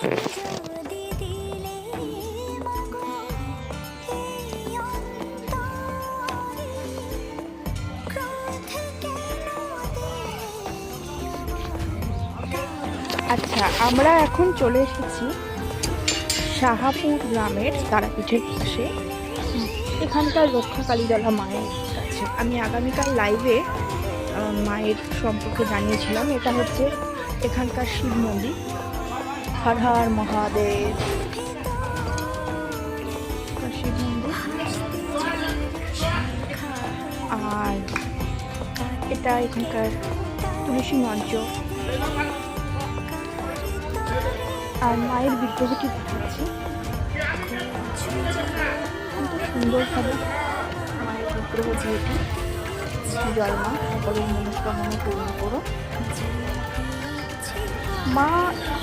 আচ্ছা, আমরা এখন চলে এসেছি শাহাপুর গ্রামের তারাপীঠের পাশে, এখানকার রক্ষাকালীতলা মায়ের কাছে। আমি আগামীকাল লাইভে মায়ের সম্পর্কে জানিয়েছিলাম। এটা হচ্ছে এখানকার শিব মন্দির। হর হর মহাদেব। শিব মন্দির, আর এটা এখানকার তুলসী মঞ্চ, আর মায়ের বিগ্রহটি দেখাচ্ছি। কিন্তু সুন্দরভাবে মায়ের বিগ্রহ যেহেতু জলমা, সকলের মনস্কামনা পূর্ণ করো। মা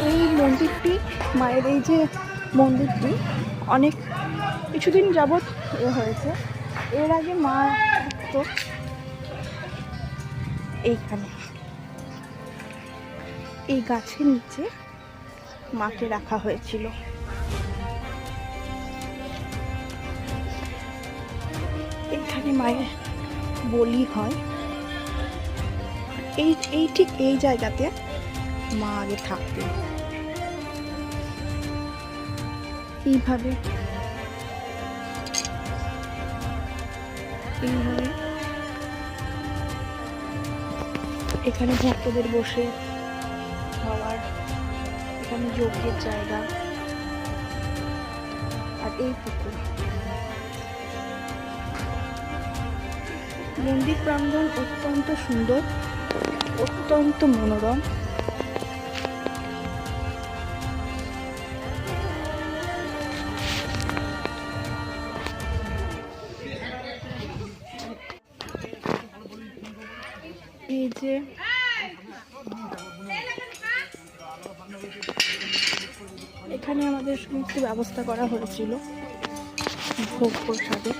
এই মন্দিরটি, মায়ের এই যে মন্দিরটি অনেক কিছুদিন যাবৎ হয়েছে। এর আগে মা তো এইখানে এই গাছের নিচে মাকে রাখা হয়েছিল। এখানে মায়ের বলি হয়। এই ঠিক এই জায়গাতে মা আগে থাকতেন। এইভাবে এখানে ভক্তদের বসে খাওয়ার, এখানে যজ্ঞের জায়গা, আর এই পুকুর। মন্দির প্রাঙ্গণ অত্যন্ত সুন্দর, অত্যন্ত মনোরম। এই যে এখানে আমাদের সমস্ত ব্যবস্থা করা হয়েছিল ভোগ প্রসাদের।